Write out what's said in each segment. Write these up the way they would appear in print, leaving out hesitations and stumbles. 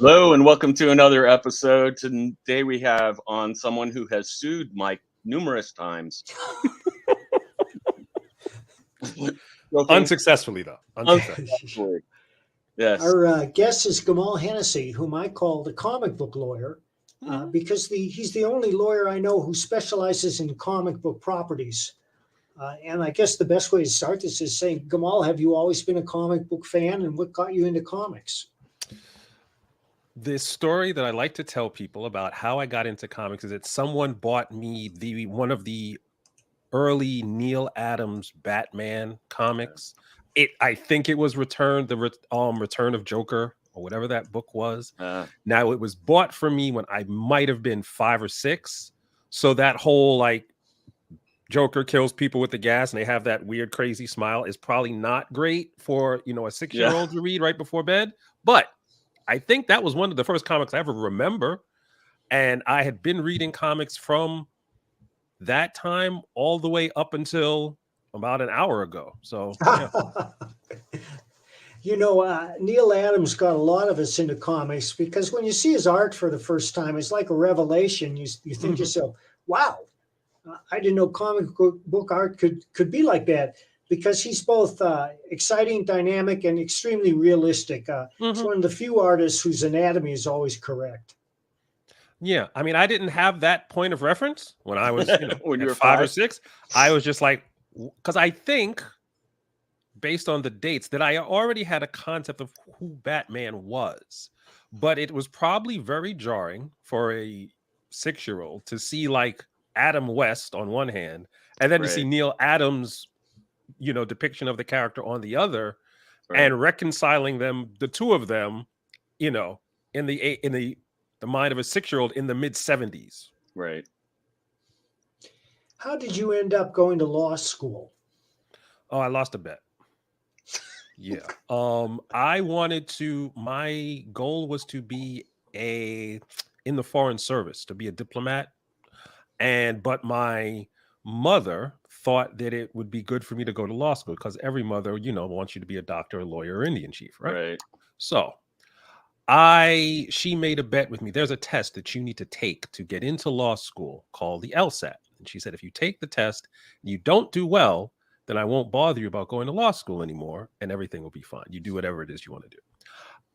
Hello and welcome to another episode. Today we have on someone who has sued Mike numerous times. Unsuccessfully, though. Unsuccessfully. Yes. Our guest is Gamal Hennessy, whom I call the comic book lawyer, because he's the only lawyer I know who specializes in comic book properties. And I guess the best way to start this is saying, Gamal, have you always been a comic book fan, and what got you into comics? The story that I like to tell people about how I got into comics is that someone bought me one of the early Neil Adams Batman comics. I think it was Return of Joker or whatever that book was. Now it was bought for me when I might have been 5 or 6. So that whole like Joker kills people with the gas and they have that weird crazy smile is probably not great for a 6-year-old to read right before bed. But I think that was one of the first comics I ever remember. And I had been reading comics from that time all the way up until about an hour ago. So, yeah. Neil Adams got a lot of us into comics because when you see his art for the first time, it's like a revelation. You think to yourself, wow, I didn't know comic book art could be like that. Because he's both exciting, dynamic, and extremely realistic. He's one of the few artists whose anatomy is always correct. Yeah, I mean, I didn't have that point of reference when I was when you were 5 or 6. I was just like, because I think, based on the dates, that I already had a concept of who Batman was. But it was probably very jarring for a 6-year-old to see like Adam West on one hand, and then to see Neil Adams depiction of the character on the other, and reconciling them, the two of them, in the mind of a 6-year-old in the mid-70s. Right. How did you end up going to law school? Oh, I lost a bet. Yeah. My goal was to be in the foreign service, to be a diplomat. But my mother thought that it would be good for me to go to law school because every mother, wants you to be a doctor, a lawyer, or Indian chief, right? So she made a bet with me. There's a test that you need to take to get into law school called the LSAT. And she said, if you take the test and you don't do well, then I won't bother you about going to law school anymore and everything will be fine. You do whatever it is you want to do.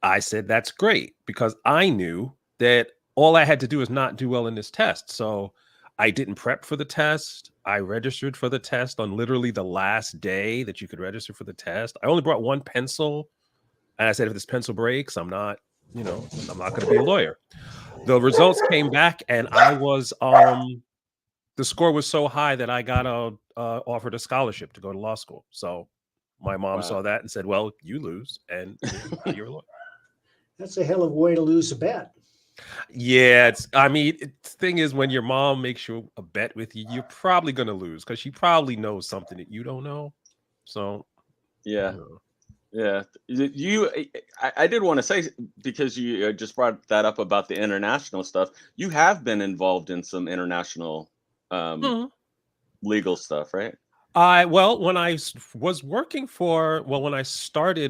I said, that's great, because I knew that all I had to do is not do well in this test. So I didn't prep for the test. I registered for the test on literally the last day that you could register for the test. I only brought one pencil. And I said, if this pencil breaks, I'm not going to be a lawyer. The results came back and I was, the score was so high that I got offered a scholarship to go to law school. So my mom saw that and said, well, you lose and you're a lawyer. That's a hell of a way to lose a bet. Yeah, the thing is, when your mom makes you a bet with you, you're probably going to lose because she probably knows something that you don't know. So, yeah. I did want to say, because you just brought that up about the international stuff, you have been involved in some international legal stuff, right? When I started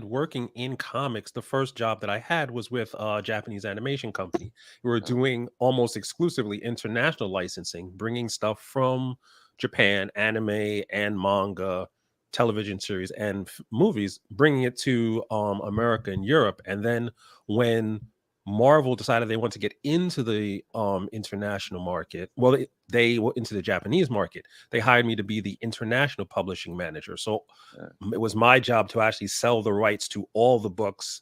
working in comics, the first job that I had was with a Japanese animation company. We were doing almost exclusively international licensing, bringing stuff from Japan, anime and manga, television series and movies, bringing it to America and Europe. And then when Marvel decided they want to get into the international market, they were into the Japanese market, they hired me to be the international publishing manager. So it was my job to actually sell the rights to all the books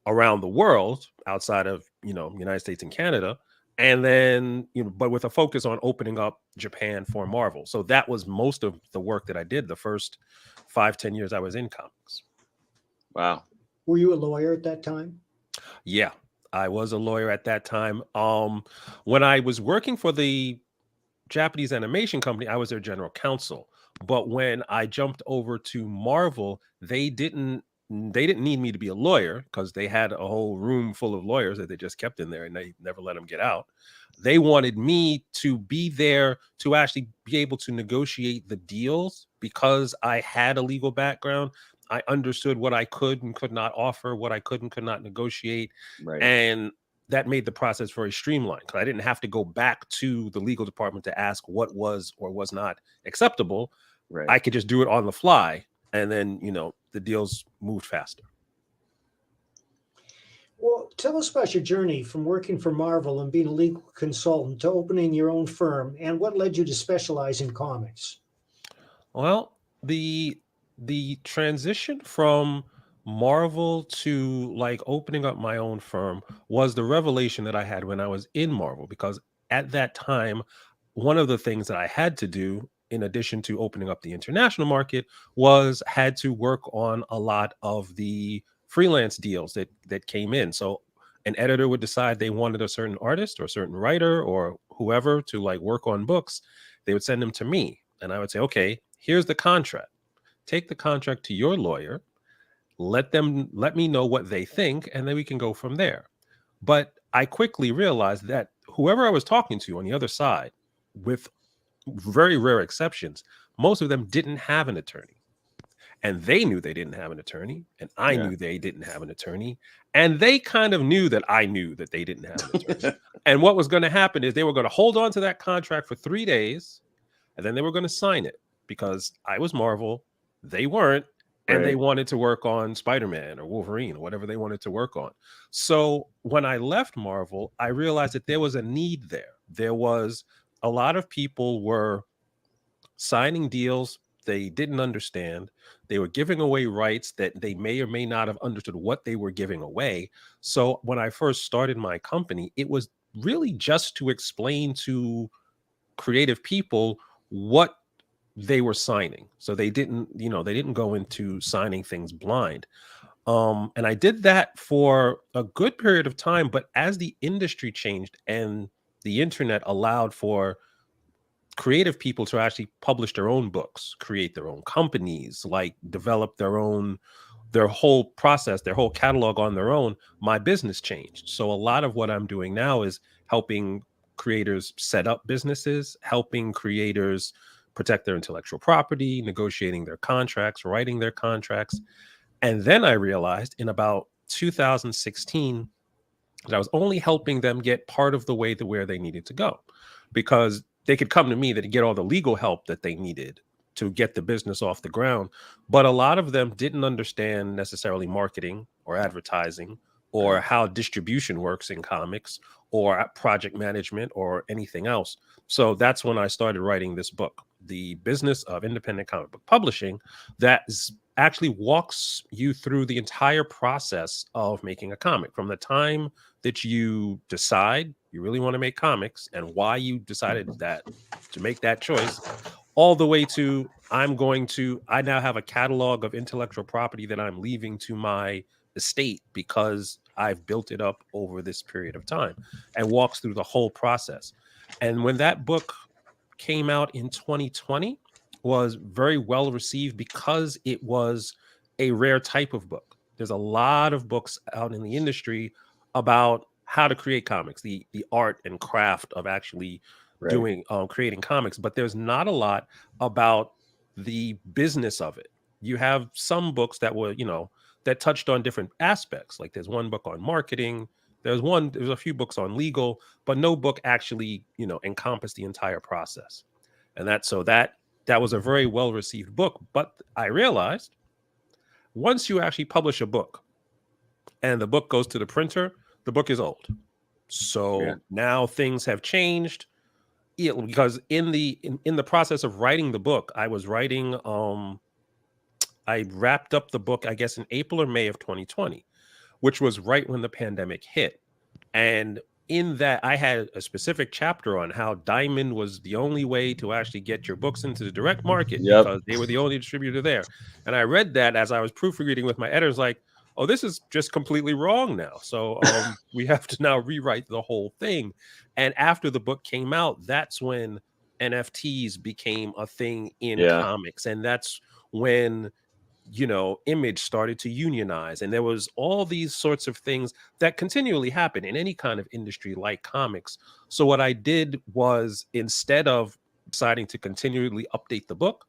around the world outside of United States and Canada, and then but with a focus on opening up Japan for Marvel. So that was most of the work that I did the first 5-10 years I was in comics. Wow. Were you a lawyer at that time? Yeah, I was a lawyer at that time. When I was working for the Japanese animation company, I was their general counsel. But when I jumped over to Marvel, they didn't need me to be a lawyer because they had a whole room full of lawyers that they just kept in there and they never let them get out. They wanted me to be there to actually be able to negotiate the deals because I had a legal background. I understood what I could and could not offer, what I could and could not negotiate. Right. And that made the process very streamlined because I didn't have to go back to the legal department to ask what was or was not acceptable. Right. I could just do it on the fly, and then the deals moved faster. Well, tell us about your journey from working for Marvel and being a legal consultant to opening your own firm, and what led you to specialize in comics. Well, the transition from Marvel to like opening up my own firm was the revelation that I had when I was in Marvel, because at that time, one of the things that I had to do in addition to opening up the international market was had to work on a lot of the freelance deals that came in. So an editor would decide they wanted a certain artist or a certain writer or whoever to like work on books. They would send them to me, and I would say, okay, here's the contract. Take the contract to your lawyer. Let me know what they think, and then we can go from there. But I quickly realized that whoever I was talking to on the other side, with very rare exceptions, most of them didn't have an attorney. And they knew they didn't have an attorney, and I knew they didn't have an attorney, and they kind of knew that I knew that they didn't have an attorney. And what was going to happen is they were going to hold on to that contract for 3 days, and then they were going to sign it because I was Marvel, they weren't, and they wanted to work on Spider-Man or Wolverine or whatever they wanted to work on. So when I left Marvel, I realized that there was a need there. There was a lot of people were signing deals they didn't understand. They were giving away rights that they may or may not have understood what they were giving away. So when I first started my company, it was really just to explain to creative people what they were signing. So they didn't go into signing things blind. And I did that for a good period of time. But as the industry changed and the internet allowed for creative people to actually publish their own books, create their own companies, like develop their whole process, their whole catalog on their own, my business changed. So a lot of what I'm doing now is helping creators set up businesses, helping creators protect their intellectual property, negotiating their contracts, writing their contracts. And then I realized in about 2016 that I was only helping them get part of the way to where they needed to go, because they could come to me to get all the legal help that they needed to get the business off the ground. But a lot of them didn't understand necessarily marketing or advertising or how distribution works in comics or project management or anything else. So that's when I started writing this book, The Business of Independent Comic Book Publishing, that actually walks you through the entire process of making a comic, from the time that you decide you really want to make comics and why you decided to make that choice, all the way to I now have a catalog of intellectual property that I'm leaving to my estate because I've built it up over this period of time, and walks through the whole process. And when that book came out in 2020, was very well received because it was a rare type of book. There's a lot of books out in the industry about how to create comics, the art and craft of actually doing creating comics, but there's not a lot about the business of it. You have some books that were, that touched on different aspects. Like there's one book on marketing, there's a few books on legal, but no book actually, encompassed the entire process. And that was a very well received book. But I realized once you actually publish a book and the book goes to the printer, the book is old. So now things have changed. Because in the process of writing the book, I was writing, I wrapped up the book, I guess, in April or May of 2020, which was right when the pandemic hit. And in that, I had a specific chapter on how Diamond was the only way to actually get your books into the direct market because they were the only distributor there. And I read that as I was proofreading with my editors, like, oh, this is just completely wrong now. So we have to now rewrite the whole thing. And after the book came out, that's when NFTs became a thing in comics. And that's when Image started to unionize, and there was all these sorts of things that continually happen in any kind of industry like comics. So what I did was, instead of deciding to continually update the book,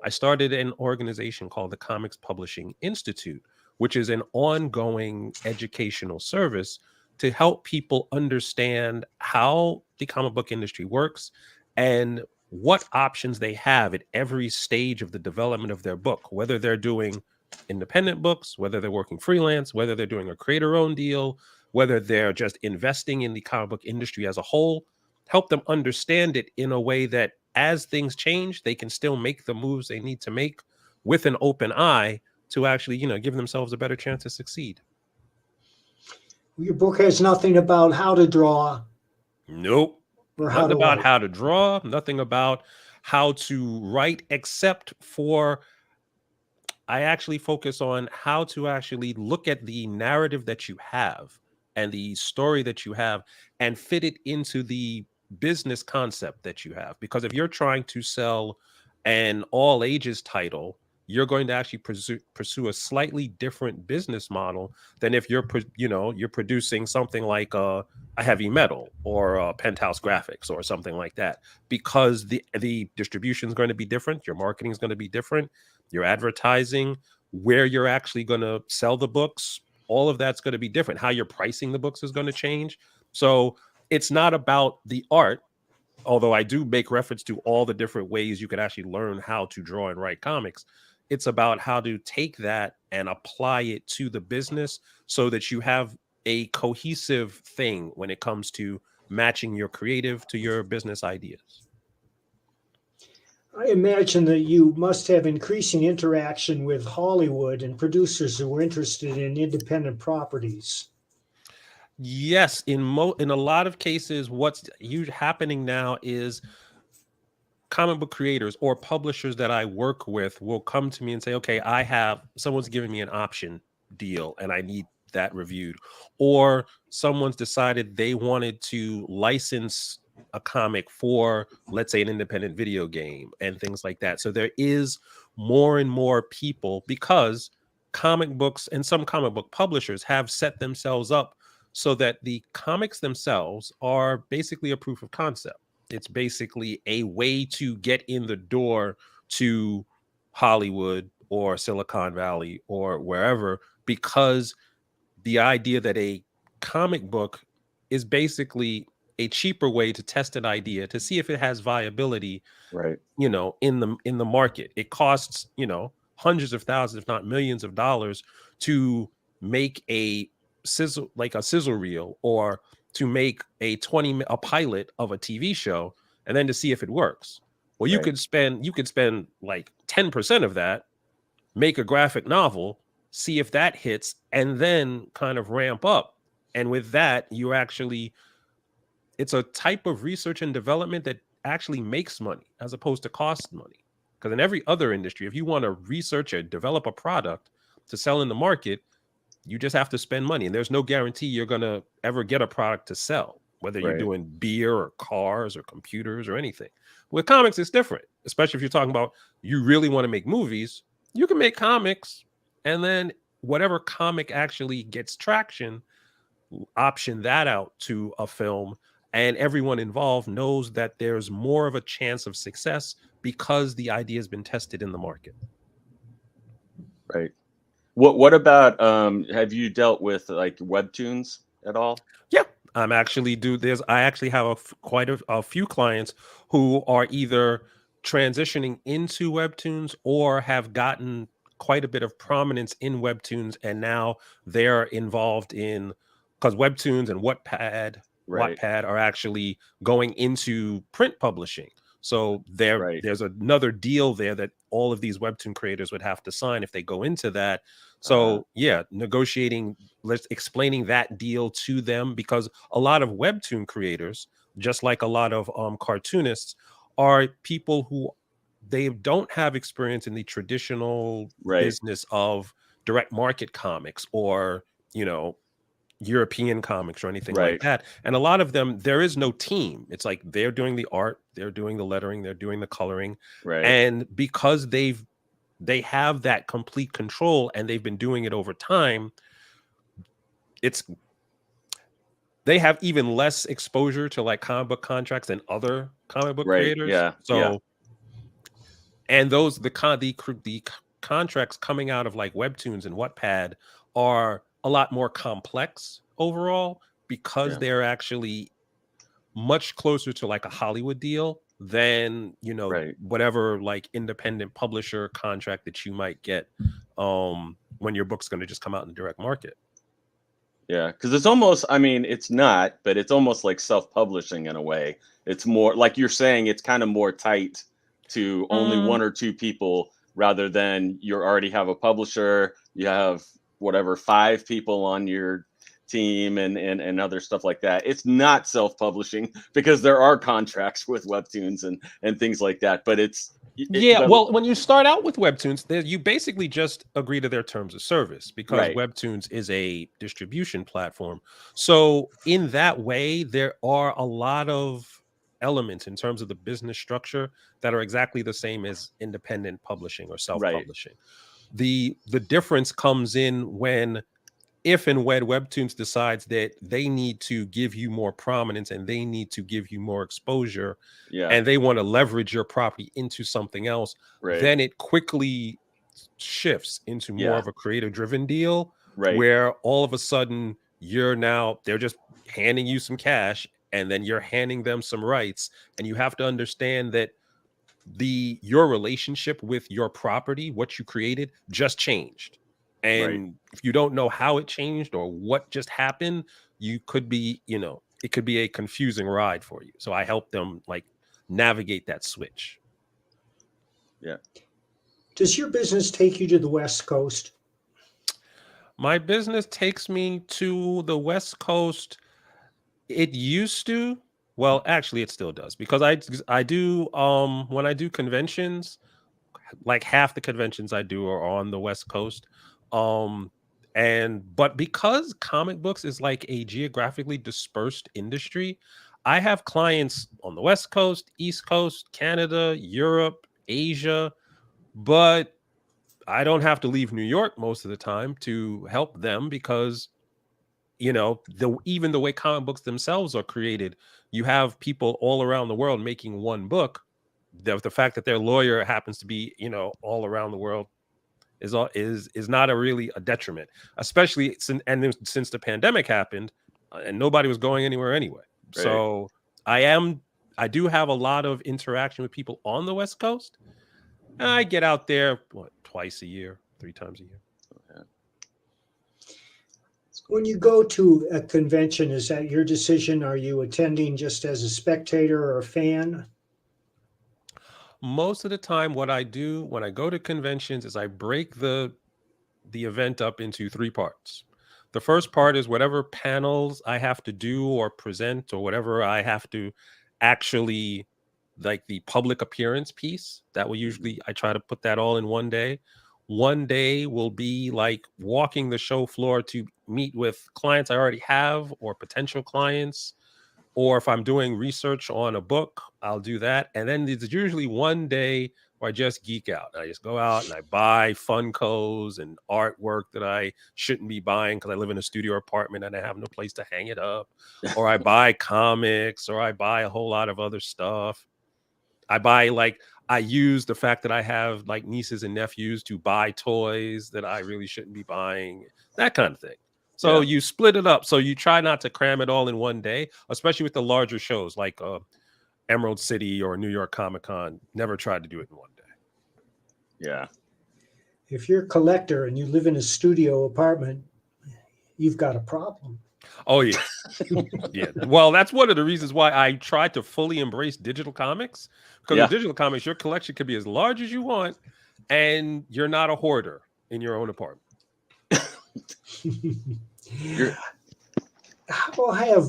I started an organization called the Comics Publishing Institute, which is an ongoing educational service to help people understand how the comic book industry works and what options they have at every stage of the development of their book, whether they're doing independent books, whether they're working freelance, whether they're doing a creator-owned deal, whether they're just investing in the comic book industry as a whole. Help them understand it in a way that as things change, they can still make the moves they need to make with an open eye to actually, give themselves a better chance to succeed. Your book has nothing about how to draw Nope. or how Nothing to about write. how to draw, nothing about how to write, except for I actually focus on how to actually look at the narrative that you have and the story that you have and fit it into the business concept that you have. Because if you're trying to sell an all ages title, you're going to actually pursue a slightly different business model than if you're producing something like a heavy metal or a Penthouse Graphics or something like that, because the distribution is going to be different, your marketing is going to be different, your advertising, where you're actually going to sell the books, all of that's going to be different. How you're pricing the books is going to change. So it's not about the art, although I do make reference to all the different ways you could actually learn how to draw and write comics. It's about how to take that and apply it to the business so that you have a cohesive thing when it comes to matching your creative to your business ideas. I imagine that you must have increasing interaction with Hollywood and producers who are interested in independent properties. Yes, in a lot of cases, what's happening now is comic book creators or publishers that I work with will come to me and say, okay, someone's giving me an option deal and I need that reviewed. Or someone's decided they wanted to license a comic for, let's say, an independent video game and things like that. So there is more and more people, because comic books and some comic book publishers have set themselves up so that the comics themselves are basically a proof of concept. It's basically a way to get in the door to Hollywood or Silicon Valley or wherever, because the idea that a comic book is basically a cheaper way to test an idea to see if it has viability, Right. in the market. It costs, hundreds of thousands, if not millions of dollars to make a sizzle reel, or to make a pilot of a TV show, and then to see if it works. Well, you Right. could spend like 10% of that, make a graphic novel, see if that hits, and then kind of ramp up. And with that, it's a type of research and development that actually makes money as opposed to cost money. Because in every other industry, if you want to research or develop a product to sell in the market, you just have to spend money. And there's no guarantee you're going to ever get a product to sell, whether you're Right. doing beer or cars or computers or anything. With comics, it's different, especially if you're talking about you really want to make movies. You can make comics, and then whatever comic actually gets traction, option that out to a film, and everyone involved knows that there's more of a chance of success because the idea has been tested in the market. Right. What about have you dealt with like webtoons at all? Yeah, I actually have quite a few clients who are either transitioning into webtoons or have gotten quite a bit of prominence in webtoons, and now they're involved in, because webtoons and Right. Wattpad are actually going into print publishing. So Right. there's another deal there that all of these webtoon creators would have to sign if they go into that. Uh, So negotiating, explaining that deal to them, because a lot of webtoon creators, just like a lot of cartoonists, are people who they don't have experience in the traditional right. business of direct market comics or European comics or anything like Right. that. And a lot of them, there is no team. It's like they're doing the art, they're doing the lettering, they're doing the coloring. Right. And because they have that complete control and they've been doing it over time, they have even less exposure to like comic book contracts than other comic book Right. creators. Yeah. Yeah. So and the contracts coming out of like webtoons and Wattpad are a lot more complex overall, because Yeah. they're actually much closer to like a Hollywood deal than, you know, Right. whatever like independent publisher contract that you might get when your book's going to just come out in the direct market. Yeah, because it's almost, I mean, it's not, but it's almost like self-publishing in a way. It's more like you're saying, it's kind of more tight to only Mm, one or two people rather than you already have a publisher, you have whatever, 5 people on your team and other stuff like that. It's not self-publishing because there are contracts with webtoons and things like that, but yeah, but well, when you start out with Webtoons, you basically just agree to their terms of service because right, Webtoons is a distribution platform. So in that way, there are a lot of elements in terms of the business structure that are exactly the same as independent publishing or right, self-publishing. The difference comes in when if and when Webtoons decides that they need to give you more prominence and they need to give you more exposure yeah, and they want to leverage your property into something else, right, then it quickly shifts into more yeah, of a creative driven deal right, where all of a sudden they're just handing you some cash and then you're handing them some rights. And you have to understand that your relationship with your property, what you created, just changed. right. And if you don't know how it changed or what just happened, you could be, you know, it could be a confusing ride for you. So I help them like navigate that switch. Yeah. Does your business take you to the West Coast? My business takes me to the West Coast. It used to. Well, actually it still does because I do when I do conventions, like half the conventions I do are on the West Coast. But because comic books is like a geographically dispersed industry, I have clients on the West Coast, East Coast, Canada, Europe, Asia, but I don't have to leave New York most of the time to help them because you know even the way comic books themselves are created, you have people all around the world making one book. The fact that their lawyer happens to be, you know, all around the world is not a really a detriment, especially since the pandemic happened and nobody was going anywhere anyway. Right. So I do have a lot of interaction with people on the West Coast. And I get out there twice a year, 3 times a year. Yeah. When you go to a convention, is that your decision? Are you attending just as a spectator or a fan? Most of the time, what I do when I go to conventions is I break the event up into 3 parts. The first part is whatever panels I have to do or present or whatever I have to actually like the public appearance piece. That will usually I try to put that all in one day. One day will be like walking the show floor to meet with clients I already have or potential clients. Or if I'm doing research on a book, I'll do that. And then there's usually one day where I just geek out. I just go out and I buy Funkos and artwork that I shouldn't be buying because I live in a studio apartment and I have no place to hang it up. Or I buy comics or I buy a whole lot of other stuff. I use the fact that I have like nieces and nephews to buy toys that I really shouldn't be buying, that kind of thing. So Yeah. you split it up. So you try not to cram it all in one day, especially with the larger shows like Emerald City or New York Comic Con. Never tried to do it in one day. Yeah. If you're a collector and you live in a studio apartment, you've got a problem. Oh yeah. Yeah. Well, that's one of the reasons why I try to fully embrace digital comics. Because Yeah. with digital comics, your collection can be as large as you want, and you're not a hoarder in your own apartment. How have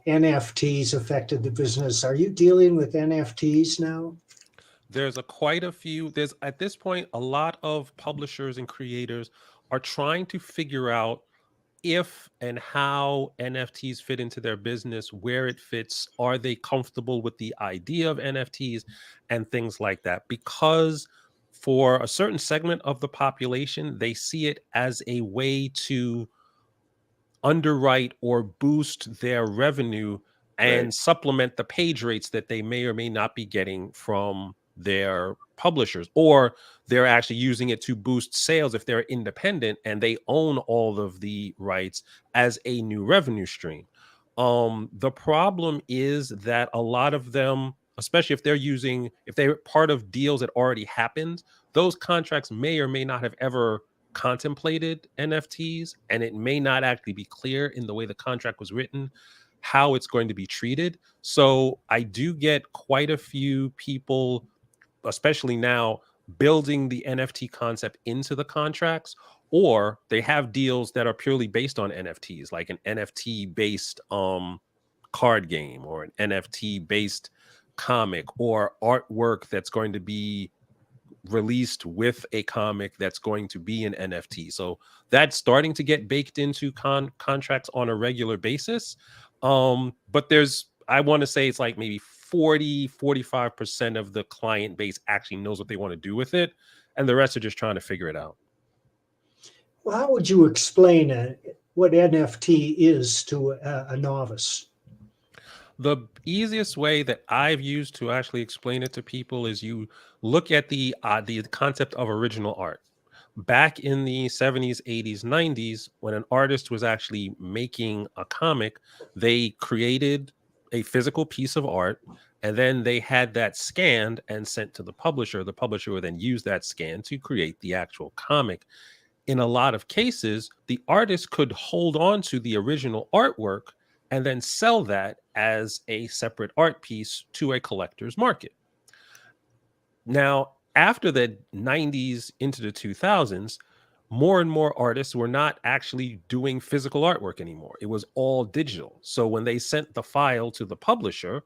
NFTs affected the business? Are you dealing with NFTs now? There's quite a few. There's at this point a lot of publishers and creators are trying to figure out if and how NFTs fit into their business, where it fits, are they comfortable with the idea of NFTs and things like that. Because for a certain segment of the population, they see it as a way to underwrite or boost their revenue and Right. supplement the page rates that they may or may not be getting from their publishers, or they're actually using it to boost sales if they're independent and they own all of the rights as a new revenue stream. The problem is that a lot of them, especially if they're part of deals that already happened, those contracts may or may not have ever contemplated NFTs, and it may not actually be clear in the way the contract was written how it's going to be treated. So I do get quite a few people, especially now, building the NFT concept into the contracts, or they have deals that are purely based on NFTs, like an NFT based card game, or an NFT based comic, or artwork that's going to be released with a comic that's going to be an NFT. So that's starting to get baked into contracts on a regular basis. But I want to say it's like maybe 45% of the client base actually knows what they want to do with it, and the rest are just trying to figure it out. Well, how would you explain what NFT is to a novice? The easiest way that I've used to actually explain it to people is you look at the concept of original art. Back in the 70s, 80s, 90s, when an artist was actually making a comic, they created a physical piece of art, and then they had that scanned and sent to the publisher. The publisher would then use that scan to create the actual comic. In a lot of cases, the artist could hold on to the original artwork and then sell that as a separate art piece to a collector's market. Now, after the 90s into the 2000s, more and more artists were not actually doing physical artwork anymore. It was all digital. So when they sent the file to the publisher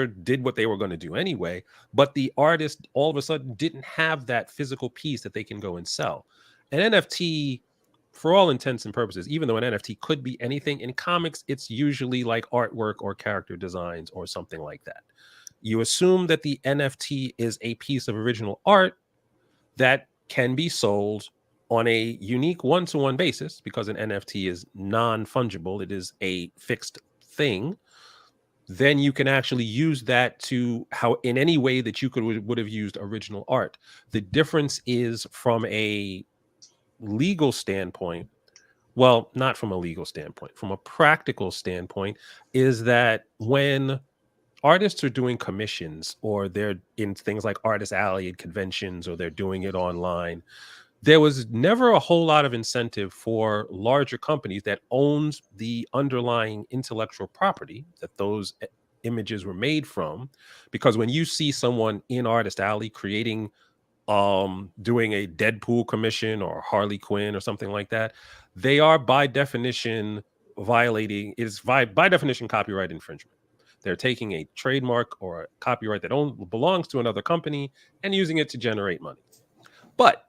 did what they were going to do anyway, but the artist all of a sudden didn't have that physical piece that they can go and sell. An NFT, for all intents and purposes, even though an NFT could be anything, in comics, it's usually like artwork or character designs or something like that. You assume that the NFT is a piece of original art that can be sold on a unique one-to-one basis, because an NFT is non-fungible. It is a fixed thing. Then you can actually use that to how in any way that you would have used original art. The difference is from a legal standpoint, well, not from a legal standpoint, from a practical standpoint, is that when artists are doing commissions, or they're in things like Artist Alley and conventions, or they're doing it online, there was never a whole lot of incentive for larger companies that owned the underlying intellectual property that those images were made from. Because when you see someone in Artist Alley creating doing a Deadpool commission or Harley Quinn or something like that, they are by definition by definition copyright infringement. They're taking a trademark or a copyright that belongs to another company and using it to generate money. But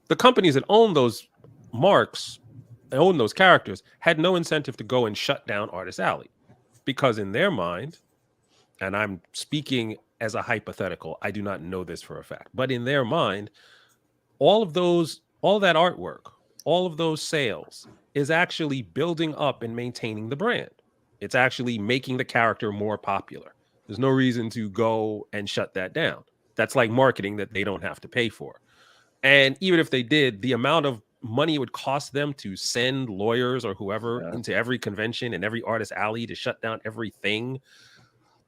the companies that own those marks, own those characters, had no incentive to go and shut down Artist Alley, because in their mind, and I'm speaking as a hypothetical, I do not know this for a fact, but in their mind, all that artwork, all of those sales is actually building up and maintaining the brand. It's actually making the character more popular. There's no reason to go and shut that down. That's like marketing that they don't have to pay for. And even if they did, the amount of money it would cost them to send lawyers or whoever into every convention and every Artist Alley to shut down everything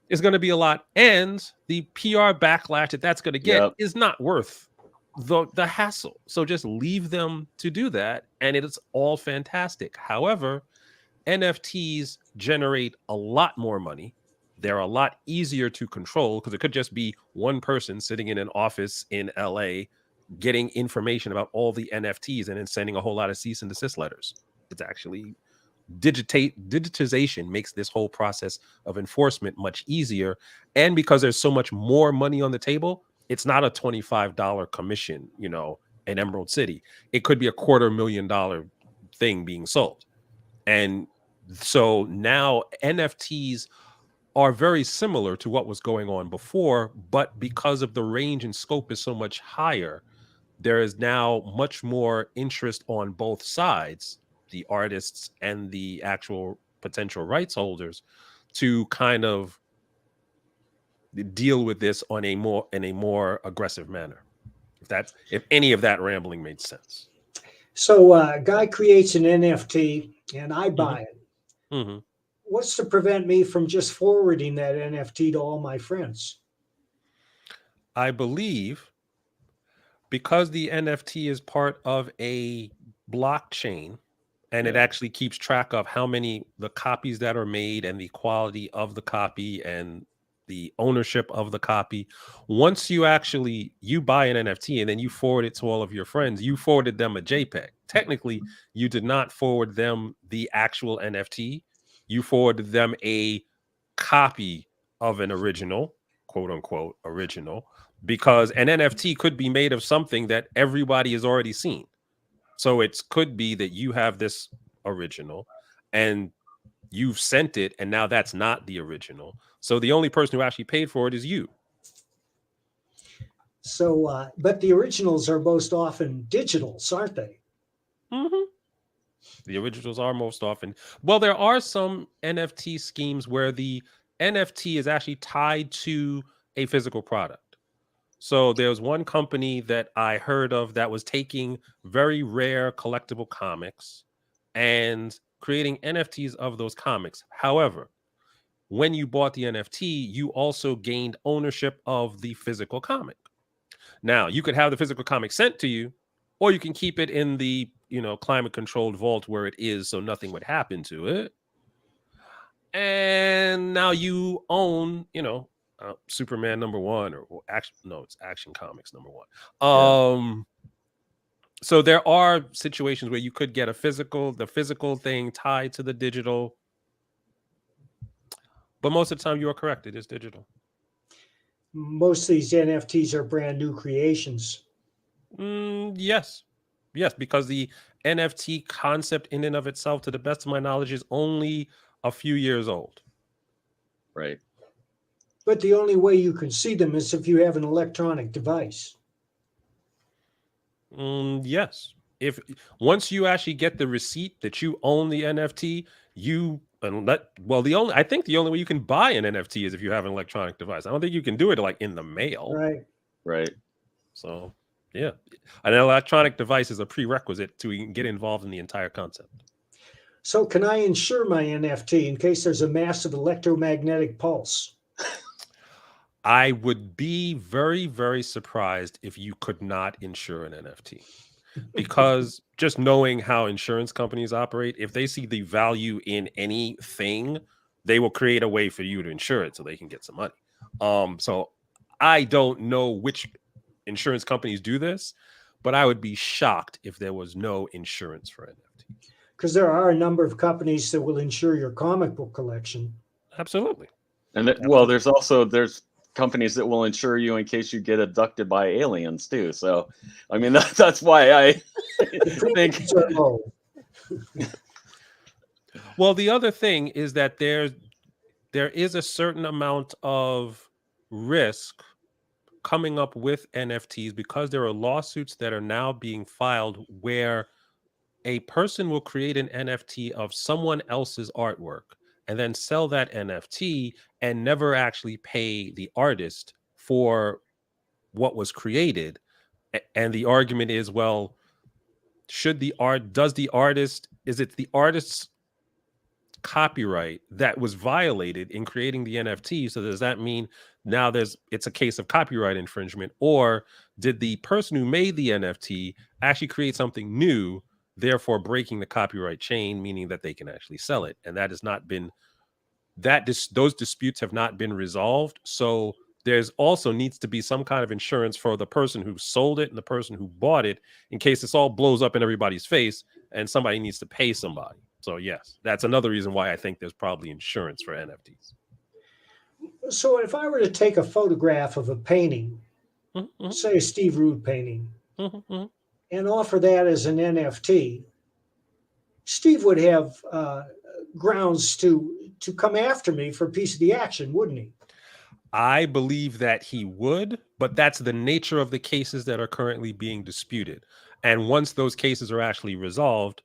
is going to be a lot. And the PR backlash that's going to get is not worth the hassle. So just leave them to do that, and it is all fantastic. However, NFTs generate a lot more money. They're a lot easier to control, because it could just be one person sitting in an office in LA getting information about all the NFTs and then sending a whole lot of cease and desist letters. It's actually digitization makes this whole process of enforcement much easier. And because there's so much more money on the table, it's not a $25 commission, in Emerald City. It could be a $250,000 thing being sold. And so now NFTs are very similar to what was going on before, but because of the range and scope is so much higher, there is now much more interest on both sides, the artists and the actual potential rights holders, to kind of deal with this in a more aggressive manner. If any of that rambling made sense. So a guy creates an NFT and I buy it. Mm-hmm. what's to prevent me from just forwarding that NFT to all my friends? I believe because the NFT is part of a blockchain and it Yeah. actually keeps track of how many the copies that are made and the quality of the copy and the ownership of the copy. Once you buy an NFT and then you forward it to all of your friends, you forwarded them a JPEG. Technically, you did not forward them the actual NFT. You forwarded them a copy of an original, quote unquote original, because an NFT could be made of something that everybody has already seen. So it could be that you have this original and you've sent it, and now that's not the original. So the only person who actually paid for it is you. So, but the originals are most often digitals, aren't they? Mm-hmm. The originals are most often. Well, there are some NFT schemes where the NFT is actually tied to a physical product. So there's one company that I heard of that was taking very rare collectible comics and creating NFTs of those comics. However, when you bought the NFT, you also gained ownership of the physical comic. Now, you could have the physical comic sent to you, or you can keep it in the, climate controlled vault where it is so nothing would happen to it. And now you own, Superman #1 or action. No, it's Action Comics #1. Yeah. So there are situations where you could get the physical thing tied to the digital. But most of the time you are correct. It is digital. Most of these NFTs are brand new creations. Yes. Yes, because the NFT concept in and of itself, to the best of my knowledge, is only a few years old. Right. But the only way you can see them is if you have an electronic device. Yes. If once you actually get the receipt that you own the NFT, I think the only way you can buy an NFT is if you have an electronic device. I don't think you can do it like in the mail. Right. Right. So yeah, an electronic device is a prerequisite to even get involved in the entire concept. So can I insure my NFT in case there's a massive electromagnetic pulse? I would be very, very surprised if you could not insure an NFT. Because just knowing how insurance companies operate, if they see the value in anything, they will create a way for you to insure it so they can get some money. So I don't know which insurance companies do this, but I would be shocked if there was no insurance for NFT. Because there are a number of companies that will insure your comic book collection. Absolutely. And there's companies that will insure you in case you get abducted by aliens too. So, I mean, that's why I think. Well, the other thing is that there is a certain amount of risk coming up with NFTs because there are lawsuits that are now being filed where a person will create an NFT of someone else's artwork and then sell that NFT and never actually pay the artist for what was created. And the argument is, well, is it the artist's copyright that was violated in creating the NFT? So does that mean now it's a case of copyright infringement, or did the person who made the NFT actually create something new, therefore breaking the copyright chain, meaning that they can actually sell it? And that has not been those disputes have not been resolved. So there's also needs to be some kind of insurance for the person who sold it and the person who bought it in case this all blows up in everybody's face and somebody needs to pay somebody. So yes, that's another reason why I think there's probably insurance for NFTs. So if I were to take a photograph of a painting, Mm-hmm. say a Steve Rude painting, Mm-hmm. and offer that as an NFT, Steve would have grounds to come after me for a piece of the action, wouldn't he? I believe that he would, but that's the nature of the cases that are currently being disputed. And once those cases are actually resolved,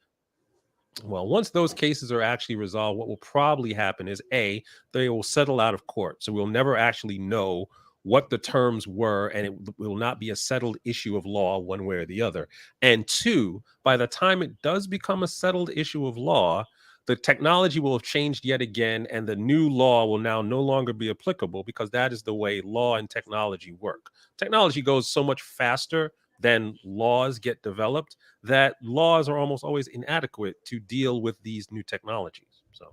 what will probably happen is they will settle out of court. So we'll never actually know what the terms were, and it will not be a settled issue of law one way or the other. And two, by the time it does become a settled issue of law, the technology will have changed yet again, and the new law will now no longer be applicable, because that is the way law and technology work. Technology goes so much faster than laws get developed that laws are almost always inadequate to deal with these new technologies. So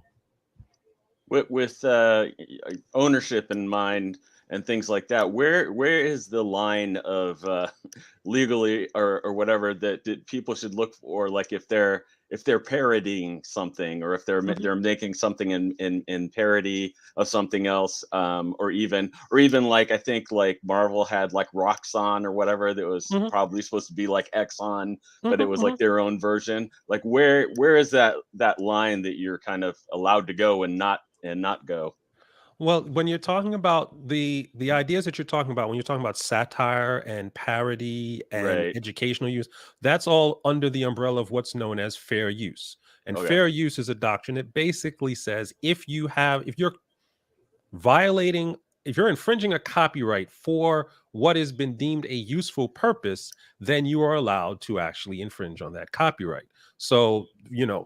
with ownership in mind and things like that, where is the line of legally or whatever that people should look for, like if they're parodying something, or if Mhm. they're making something in parody of something else, or even like, I think like Marvel had like Roxxon or whatever, that was Mhm. probably supposed to be like Exxon, but it Mhm. was Mhm. like their own version. Like where is that line that you're kind of allowed to go and not go? Well, when you're talking about the ideas that you're talking about, when you're talking about satire and parody and Right. educational use, that's all under the umbrella of what's known as fair use. And Okay. fair use is a doctrine that basically says if you're violating, if you're infringing a copyright for what has been deemed a useful purpose, then you are allowed to actually infringe on that copyright. So,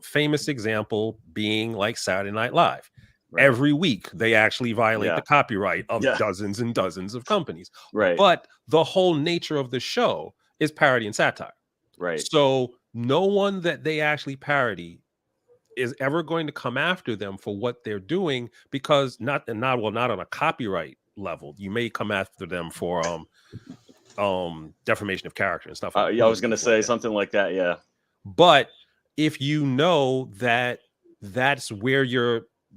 famous example being like Saturday Night Live. Right. Every week, they actually violate the Yeah. copyright of Yeah. dozens and dozens of companies. Right. But the whole nature of the show is parody and satire. Right. So, no one that they actually parody is ever going to come after them for what they're doing, because not on a copyright level. You may come after them for defamation of character and stuff like Yeah, I other was gonna stuff like say that. something like that. Yeah. But if you know that that's where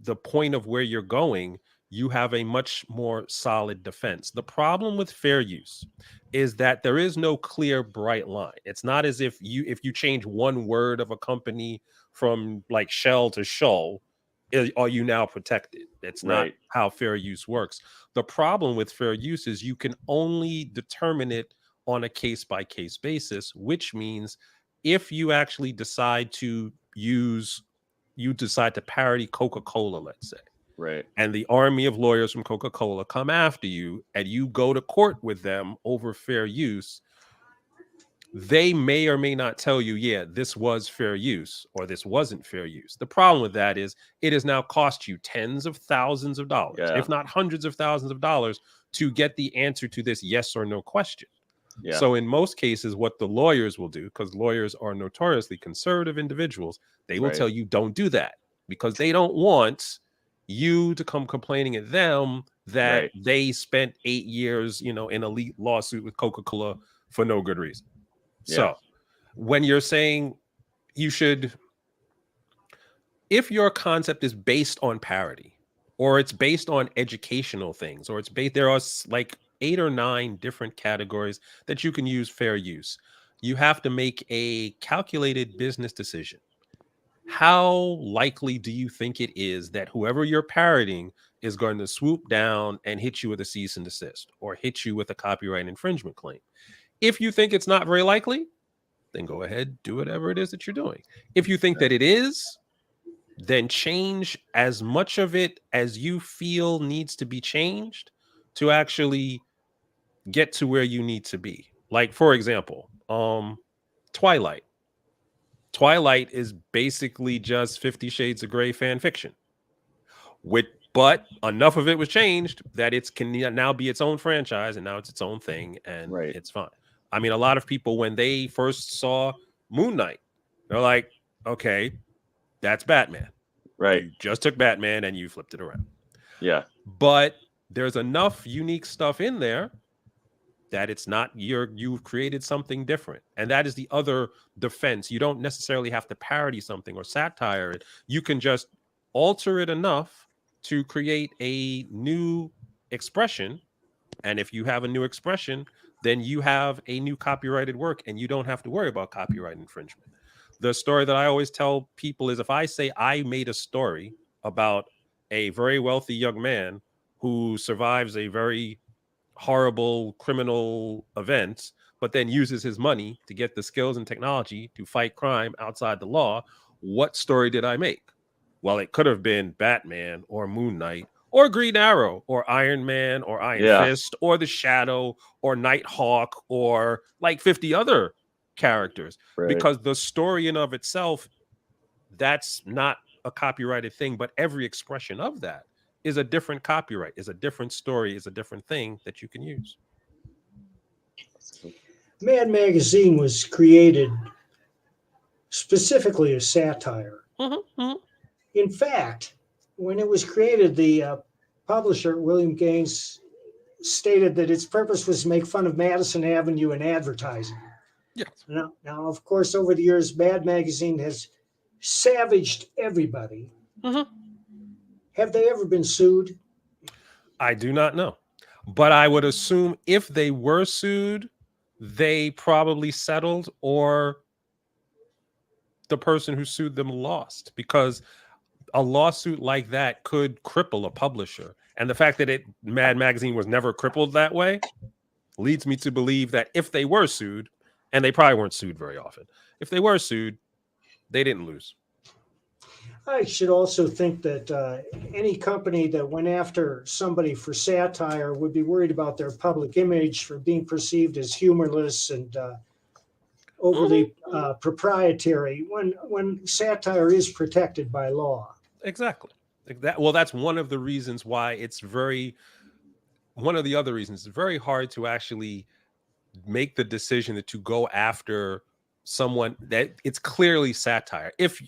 the point of where you're going, you have a much more solid defense. The problem with fair use is that there is no clear bright line. It's not as if you change one word of a company from like shell to shoal, are you now protected? It's not Right. how fair use works. The problem with fair use is you can only determine it on a case by case basis, which means if you actually decide to parody Coca-Cola, let's say, Right. and the army of lawyers from Coca-Cola come after you and you go to court with them over fair use, they may or may not tell you, yeah, this was fair use or this wasn't fair use. The problem with that is it has now cost you tens of thousands of dollars, Yeah. if not hundreds of thousands of dollars, to get the answer to this yes or no question. Yeah. So in most cases, what the lawyers will do, because lawyers are notoriously conservative individuals, they will Right. tell you don't do that, because they don't want you to come complaining at them that Right. they spent 8 years, in a elite lawsuit with Coca-Cola for no good reason. Yeah. So when you're saying you should, if your concept is based on parody, or it's based on educational things, or there are like 8 or 9 different categories that you can use fair use, you have to make a calculated business decision. How likely do you think it is that whoever you're parodying is going to swoop down and hit you with a cease and desist, or hit you with a copyright infringement claim? If you think it's not very likely, then go ahead, do whatever it is that you're doing. If you think that it is, then change as much of it as you feel needs to be changed to actually get to where you need to be. Like, for example, Twilight. Twilight is basically just 50 Shades of Grey fan fiction. But enough of it was changed that it can now be its own franchise, and now it's its own thing, and Right. it's fine. I mean, a lot of people, when they first saw Moon Knight, they're like, okay, that's Batman. Right. You just took Batman and you flipped it around. Yeah. But there's enough unique stuff in there that it's not you've created something different. And that is the other defense. You don't necessarily have to parody something or satire it. You can just alter it enough to create a new expression. And if you have a new expression, then you have a new copyrighted work, and you don't have to worry about copyright infringement. The story that I always tell people is, if I say I made a story about a very wealthy young man who survives a very horrible criminal event, but then uses his money to get the skills and technology to fight crime outside the law, what story did I make? Well, it could have been Batman or Moon Knight or Green Arrow or Iron Man or Iron Yeah. Fist or The Shadow or Nighthawk or like 50 other characters, Right. because the story in of itself, that's not a copyrighted thing, but every expression of that is a different copyright, is a different story, is a different thing that you can use. Mad Magazine was created specifically as satire. In fact, when it was created, the publisher, William Gaines, stated that its purpose was to make fun of Madison Avenue and advertising. Yes. Now, of course, over the years, Mad Magazine has savaged everybody. Have they ever been sued? I do not know. But I would assume if they were sued, they probably settled, or the person who sued them lost, because a lawsuit like that could cripple a publisher. And the fact that Mad Magazine was never crippled that way leads me to believe that if they were sued, and they probably weren't sued very often, if they were sued, they didn't lose. I should also think that any company that went after somebody for satire would be worried about their public image, for being perceived as humorless and overly proprietary, when satire is protected by law. Exactly. Well, that's one of the reasons why one of the other reasons it's very hard to actually make the decision to go after someone that it's clearly satire. If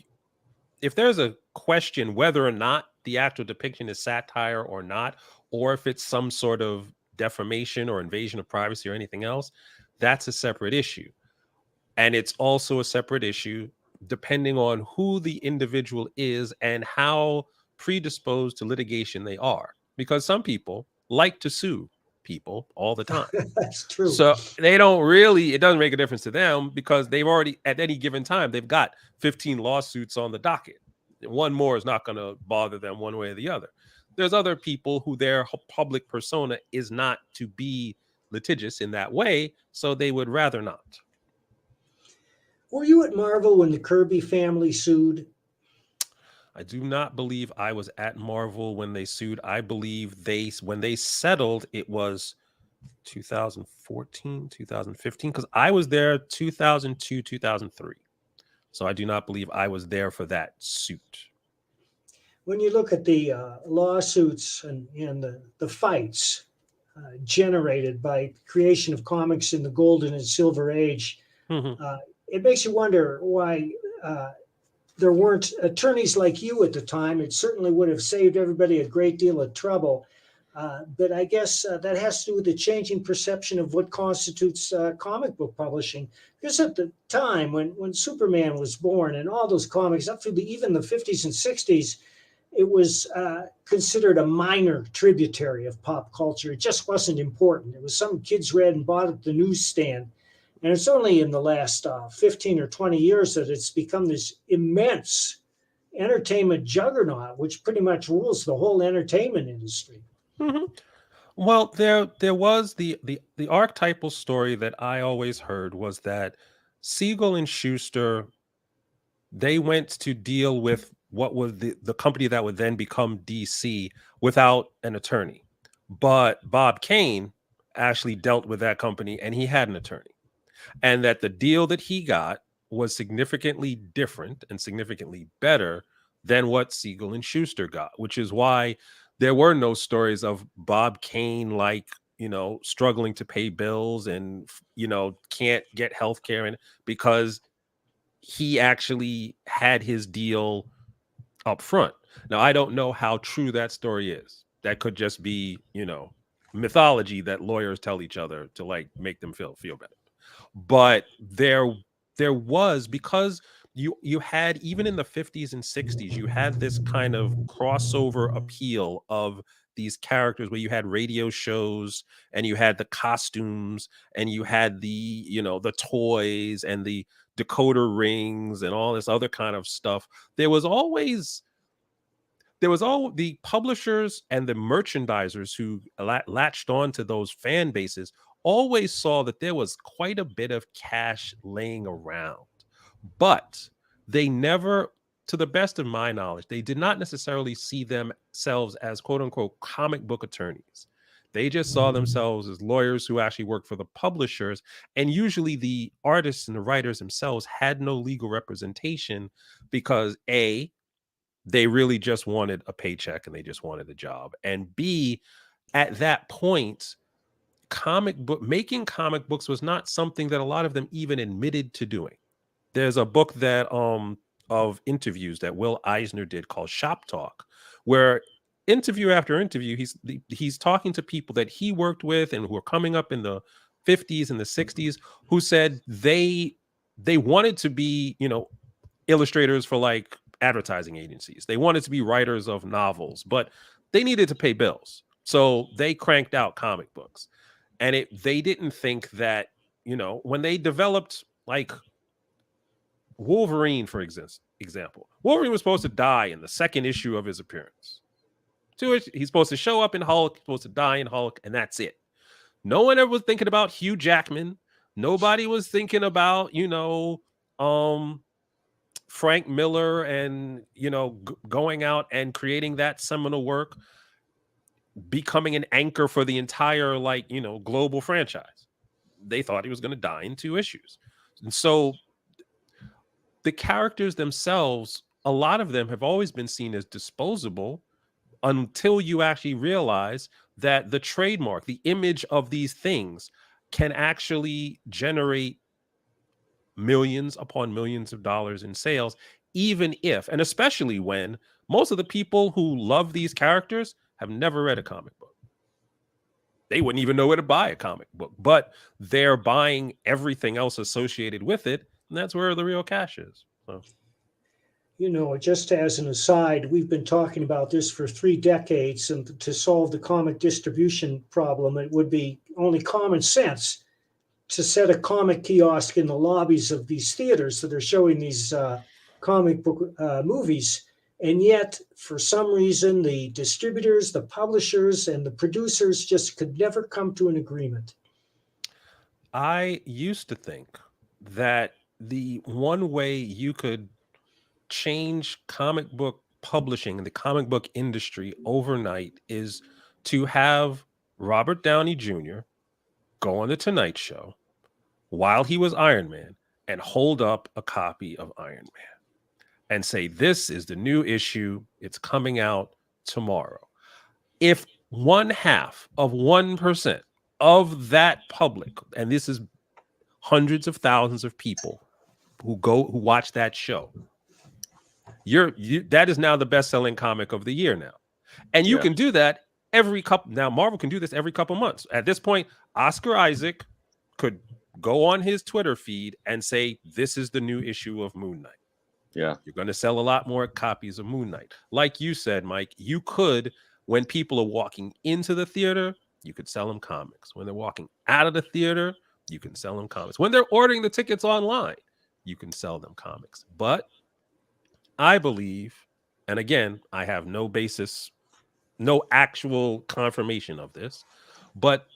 there's a question whether or not the actual depiction is satire or not, or if it's some sort of defamation or invasion of privacy or anything else, that's a separate issue. And it's also a separate issue depending on who the individual is and how predisposed to litigation they are. Because some people like to sue people all the time. That's true. So they don't really, it doesn't make a difference to them, because they've already, at any given time, they've got 15 lawsuits on the docket. One more is not going to bother them one way or the other. There's other people who their public persona is not to be litigious in that way, so they would rather not. Were you at Marvel when the Kirby family sued? I do not believe I was at Marvel when they sued. I believe when they settled, it was 2014, 2015, because I was there 2002, 2003. So I do not believe I was there for that suit. When you look at the lawsuits and the fights generated by creation of comics in the Golden and Silver Age, it makes you wonder why there weren't attorneys like you at the time. It certainly would have saved everybody a great deal of trouble. But I guess that has to do with the changing perception of what constitutes comic book publishing. Because at the time when Superman was born and all those comics, up through even the 50s and 60s, it was considered a minor tributary of pop culture. It just wasn't important. It was something kids read and bought at the newsstand. And it's only in the last 15 or 20 years that it's become this immense entertainment juggernaut, which pretty much rules the whole entertainment industry. Well, there was the archetypal story that I always heard was that Siegel and Schuster, they went to deal with what was the company that would then become DC without an attorney. But Bob Kane actually dealt with that company, and he had an attorney. And that the deal that he got was significantly different and significantly better than what Siegel and Schuster got, which is why there were no stories of Bob Kane, struggling to pay bills and, can't get health care, and because he actually had his deal up front. Now, I don't know how true that story is. That could just be, mythology that lawyers tell each other to make them feel better. But there was, because you had, even in the 50s and 60s, you had this kind of crossover appeal of these characters where you had radio shows and you had the costumes and you had the toys and the decoder rings and all this other kind of stuff. There was all the publishers and the merchandisers who latched on to those fan bases always saw that there was quite a bit of cash laying around, but they never, to the best of my knowledge, they did not necessarily see themselves as quote unquote comic book attorneys. They just saw themselves as lawyers who actually worked for the publishers. And usually the artists and the writers themselves had no legal representation because They really just wanted a paycheck and they just wanted a job. And B, at that point, making comic books was not something that a lot of them even admitted to doing. There's a book that of interviews that Will Eisner did called Shop Talk, where interview after interview he's talking to people that he worked with and who were coming up in the 50s and the 60s, who said they wanted to be, illustrators for like advertising agencies. They wanted to be writers of novels, but they needed to pay bills. So they cranked out comic books. And they didn't think that, when they developed like Wolverine, for example, Wolverine was supposed to die in the second issue of his appearance. He's supposed to show up in Hulk, supposed to die in Hulk, and that's it. No one ever was thinking about Hugh Jackman. Nobody was thinking about, Frank Miller and, going out and creating that seminal work, becoming an anchor for the entire, global franchise. They thought he was going to die in 2 issues. And so the characters themselves, a lot of them have always been seen as disposable until you actually realize that the trademark, the image of these things can actually generate millions upon millions of dollars in sales, even if, and especially when most of the people who love these characters have never read a comic book. They wouldn't even know where to buy a comic book, but they're buying everything else associated with it, and that's where the real cash is. So. Just as an aside, we've been talking about this for 3 decades, and to solve the comic distribution problem, it would be only common sense to set a comic kiosk in the lobbies of these theaters that are showing these comic book movies. And yet, for some reason, the distributors, the publishers, and the producers just could never come to an agreement. I used to think that the one way you could change comic book publishing and the comic book industry overnight is to have Robert Downey Jr. go on the Tonight Show while he was Iron Man and hold up a copy of Iron Man and say, this is the new issue. It's coming out tomorrow. If 0.5% of that public, and this is hundreds of thousands of people who watch that show, that is now the best-selling comic of the year now. And you can do that now Marvel can do this every couple months. At this point, Oscar Isaac could go on his Twitter feed and say, this is the new issue of Moon Knight. Yeah. You're going to sell a lot more copies of Moon Knight. Like you said, Mike, you could, when people are walking into the theater, you could sell them comics. When they're walking out of the theater, you can sell them comics. When they're ordering the tickets online, you can sell them comics. But I believe, and again, I have no basis, no actual confirmation of this, but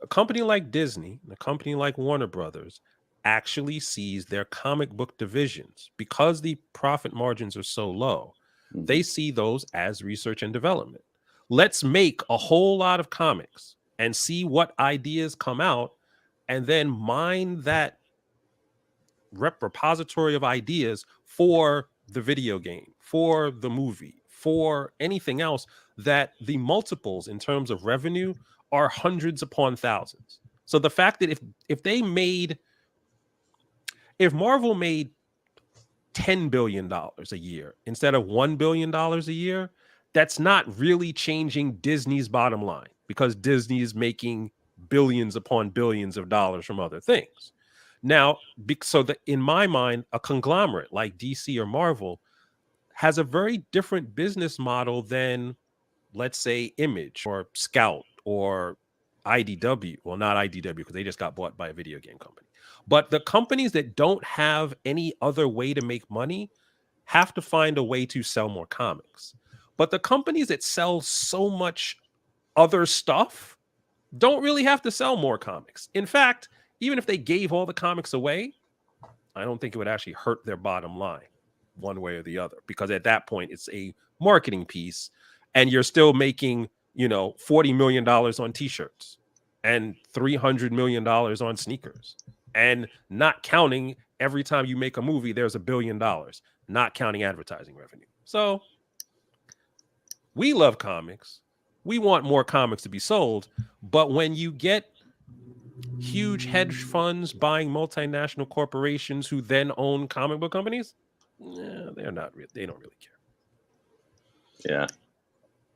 a company like Disney, a company like Warner Brothers, actually sees their comic book divisions, because the profit margins are so low, they see those as research and development. Let's make a whole lot of comics and see what ideas come out, and then mine that repository of ideas for the video game, for the movie, for anything else, that the multiples in terms of revenue are hundreds upon thousands. So the fact that if Marvel made $10 billion a year instead of $1 billion a year, that's not really changing Disney's bottom line, because Disney is making billions upon billions of dollars from other things. Now, so that in my mind, a conglomerate like DC or Marvel has a very different business model than, let's say, Image or Scout or IDW. Well, not IDW, because they just got bought by a video game company. But the companies that don't have any other way to make money have to find a way to sell more comics. But the companies that sell so much other stuff don't really have to sell more comics. In fact, even if they gave all the comics away, I don't think it would actually hurt their bottom line one way or the other, because at that point it's a marketing piece and you're still making, $40 million on t-shirts and $300 million on sneakers, and not counting every time you make a movie, there's $1 billion, not counting advertising revenue. So we love comics. We want more comics to be sold. But when you get huge hedge funds buying multinational corporations who then own comic book companies, they're not. They don't really care. Yeah.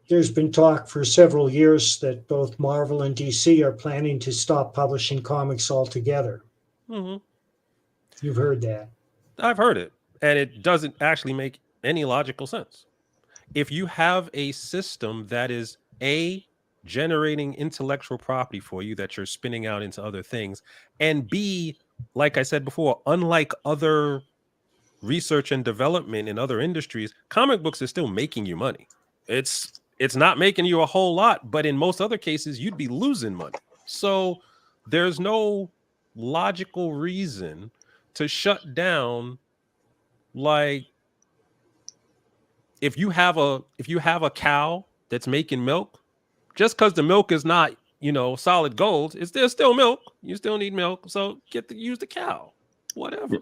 There's been talk for several years that both Marvel and DC are planning to stop publishing comics altogether. Mm-hmm. You've heard that. I've heard it, and it doesn't actually make any logical sense. If you have a system that is generating intellectual property for you that you're spinning out into other things, and B, like I said before, unlike other research and development in other industries, comic books is still making you money. It's not making you a whole lot, but in most other cases, you'd be losing money. So there's no logical reason to shut down. Like, if you have a cow that's making milk, just because the milk is not, solid gold, there's still milk. You still need milk, so use the cow, whatever.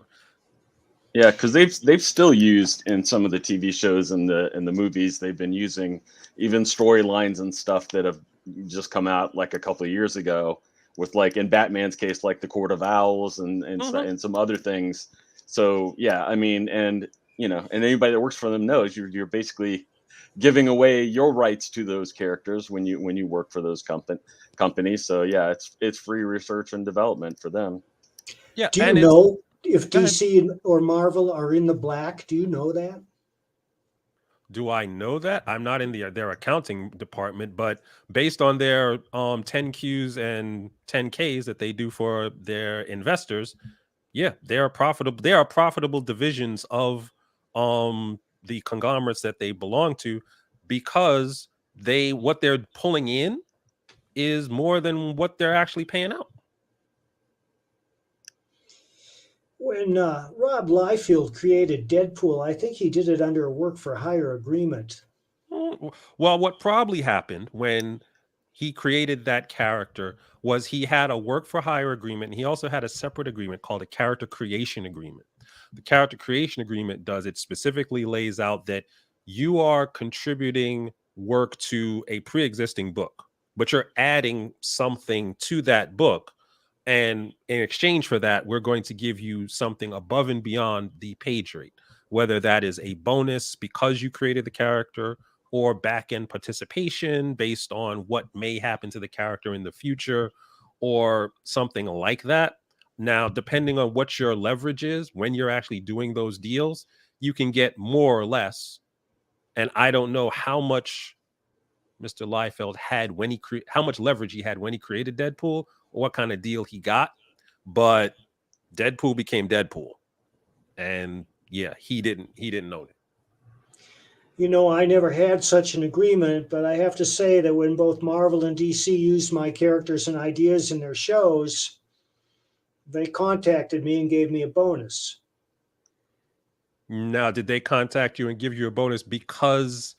Yeah, because they've still used in some of the TV shows and the movies. They've been using even storylines and stuff that have just come out like a couple of years ago, with, like, in Batman's case, like the Court of Owls and some other things. So yeah, I mean, and anybody that works for them knows you're basically giving away your rights to those characters when you work for those companies. So yeah, it's free research and development for them. Yeah. Do you know if DC or Marvel are in the black? Do you know that? Do I know that? I'm not in their accounting department, but based on their 10Qs and 10Ks that they do for their investors, yeah, they are profitable. They are profitable divisions of the conglomerates that they belong to, because what they're pulling in is more than what they're actually paying out. When Rob Liefeld created Deadpool, I think he did it under a work for hire agreement. Well, what probably happened when he created that character was he had a work for hire agreement, and he also had a separate agreement called a character creation agreement. The character creation agreement specifically lays out that you are contributing work to a pre-existing book, but you're adding something to that book. And in exchange for that, we're going to give you something above and beyond the page rate, whether that is a bonus because you created the character, or back-end participation based on what may happen to the character in the future, or something like that. Now, depending on what your leverage is when you're actually doing those deals, you can get more or less. And I don't know how much Mr. Liefeld had how much leverage he had when he created Deadpool, or what kind of deal he got, but Deadpool became Deadpool, and yeah, he didn't own it. I never had such an agreement, but I have to say that when both Marvel and DC used my characters and ideas in their shows, they contacted me and gave me a bonus. Now, did they contact you and give you a bonus because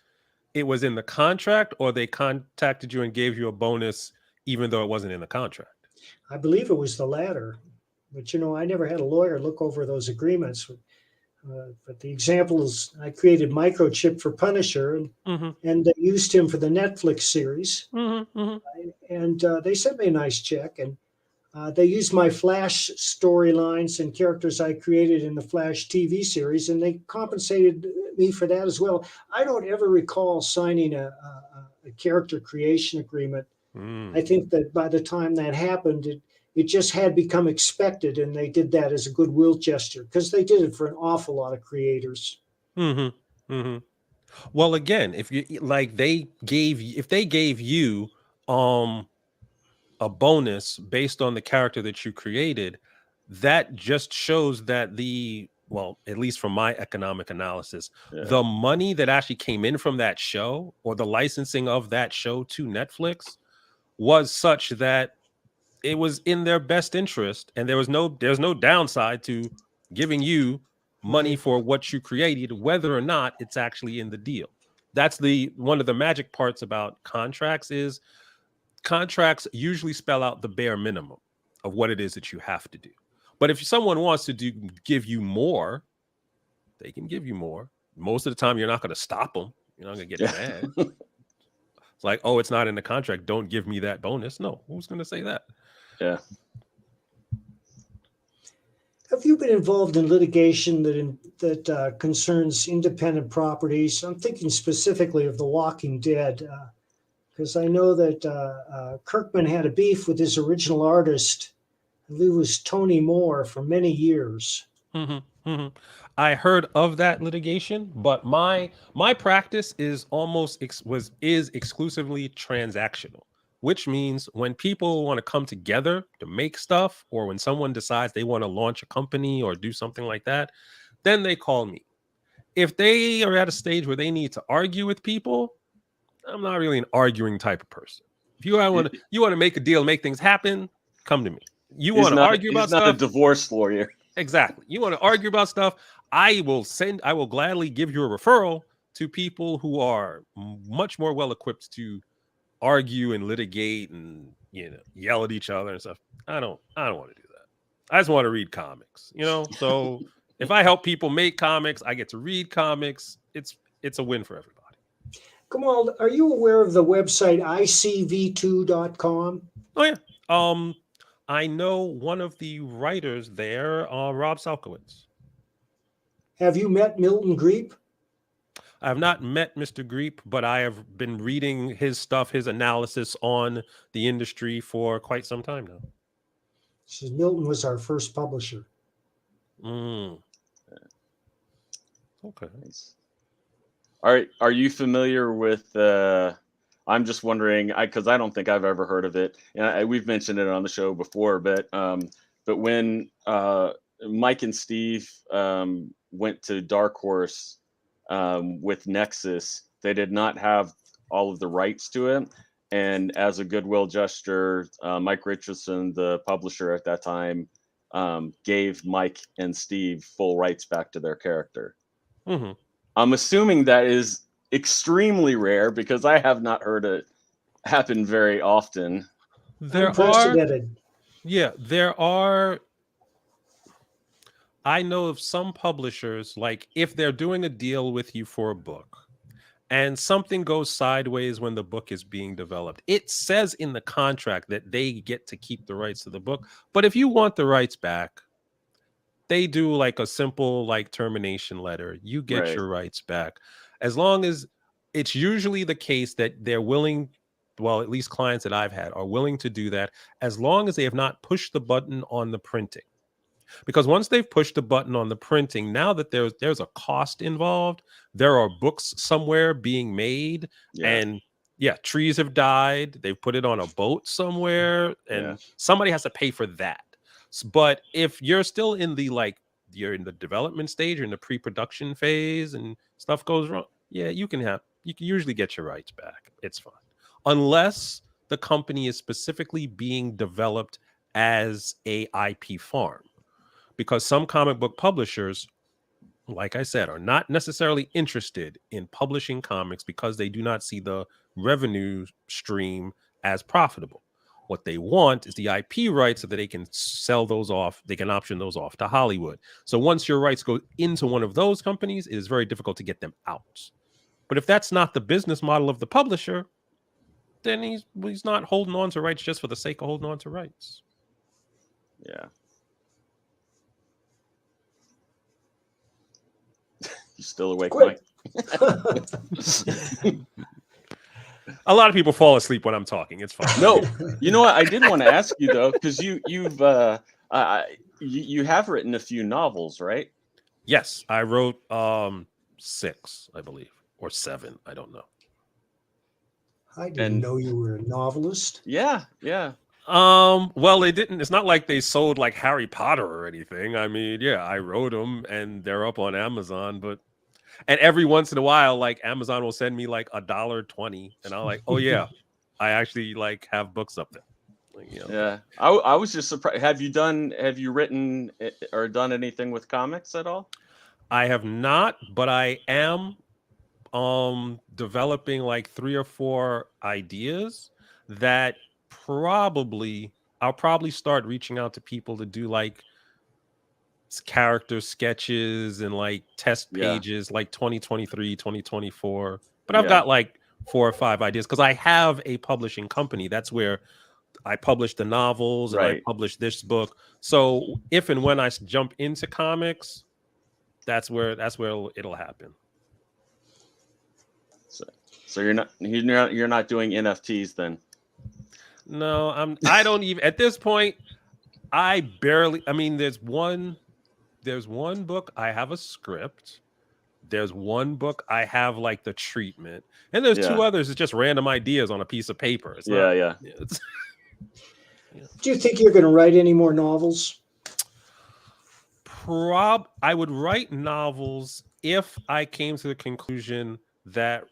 it was in the contract, or they contacted you and gave you a bonus even though it wasn't in the contract? I believe it was the latter, but I never had a lawyer look over those agreements. But the example is, I created Microchip for Punisher, and they used him for the Netflix series. And they sent me a nice check, and they used my Flash storylines and characters I created in the Flash TV series, and they compensated me for that as well. I don't ever recall signing a character creation agreement. I think that by the time that happened, it just had become expected, and they did that as a goodwill gesture, because they did it for an awful lot of creators. Well, again, if they gave you a bonus based on the character that you created, that just shows that at least from my economic analysis, the money that actually came in from that show, or the licensing of that show to Netflix, was such that it was in their best interest, and there's no downside to giving you money for what you created, whether or not it's actually in the deal. That's one of the magic parts about contracts is contracts usually spell out the bare minimum of what it is that you have to do. But if someone wants to give you more, they can give you more. most of the time you're not going to stop them. You're not going to get Yeah. mad. It's like, oh, it's not in the contract. Don't give me that bonus. No, who's going to say that? Yeah. Have you been involved in litigation that concerns independent properties? I'm thinking specifically of The Walking Dead, because I know that Kirkman had a beef with his original artist, I believe it was Tony Moore, for many years. I heard of that litigation, but my practice is is exclusively transactional, which means when people want to come together to make stuff, or when someone decides they want to launch a company or do something like that, then they call me. If they are at a stage where they need to argue with people, I'm not really an arguing type of person. If you want to make a deal, make things happen, come to me. You want to argue about stuff? He's not a divorce lawyer. Exactly. You want to argue about stuff? I will gladly give you a referral to people who are much more well equipped to argue and litigate and yell at each other and stuff. I don't want to do that. I just want to read comics, So if I help people make comics, I get to read comics. It's a win for everybody. Gamal, are you aware of the website icv2.com? Oh yeah. I know one of the writers there, Rob Salkowitz. Have you met Milton Greep? I have not met Mr. Greep, but I have been reading his stuff, his analysis on the industry for quite some time now. Says Milton was our first publisher. Okay. Nice. Are you familiar with? I'm just wondering, because I don't think I've ever heard of it, and we've mentioned it on the show before. But when Mike and Steve went to Dark Horse with Nexus, they did not have all of the rights to it, and as a goodwill gesture, Mike Richardson, the publisher at that time, gave Mike and Steve full rights back to their character. Mm-hmm. I'm assuming that is extremely rare because I have not heard it happen very often. There are. I know of some publishers, like if they're doing a deal with you for a book and something goes sideways when the book is being developed, it says in the contract that they get to keep the rights to the book. But if you want the rights back, they do like a simple termination letter. You get your rights back. As long as it's usually the case that they're willing, well, at least clients that I've had are willing to do that, as long as they have not pushed the button on the printing. Because once they've pushed the button on the printing, now that there's a cost involved, there are books somewhere being made, and trees have died. They've put it on a boat somewhere, and somebody has to pay for that. But if you're still in the you're in the development stage or in the pre-production phase and stuff goes wrong, you can usually get your rights back. It's fine. Unless the company is specifically being developed as a IP farm. Because some comic book publishers, like I said, are not necessarily interested in publishing comics because they do not see the revenue stream as profitable. What they want is the IP rights so that they can sell those off. They can option those off to Hollywood. So once your rights go into one of those companies, it is very difficult to get them out. But if that's not the business model of the publisher, then he's not holding on to rights just for the sake of holding on to rights. Yeah. You still awake, Mike? A lot of people fall asleep when I'm talking. It's fine. No, you know what? I did want to ask you though, because you have written a few novels, right? Yes, I wrote 6, I believe, or 7. I don't know. I didn't know you were a novelist. Yeah. Well, they didn't. It's not like they sold like Harry Potter or anything. I mean, I wrote them and they're up on Amazon, and every once in a while, like Amazon will send me like $1.20, and I'm like, oh yeah, I actually have books up there. Yeah, I was just surprised. Have you written or done anything with comics at all? I have not, but I am developing like 3 or 4 ideas that I'll probably start reaching out to people to do like character sketches and like test Yeah. pages, like 2023, 2024. But I've Yeah. got like 4 or 5 ideas because I have a publishing company. That's where I publish the novels and I Right. publish this book. So if and when I jump into comics, that's where it'll happen. So you're not doing NFTs then? No, I don't even at this point. I mean, there's one book I have a script. There's one book I have like the treatment, and there's 2 others. It's just random ideas on a piece of paper. It's not, yeah. It's, Do you think you're going to write any more novels? I would write novels if I came to the conclusion that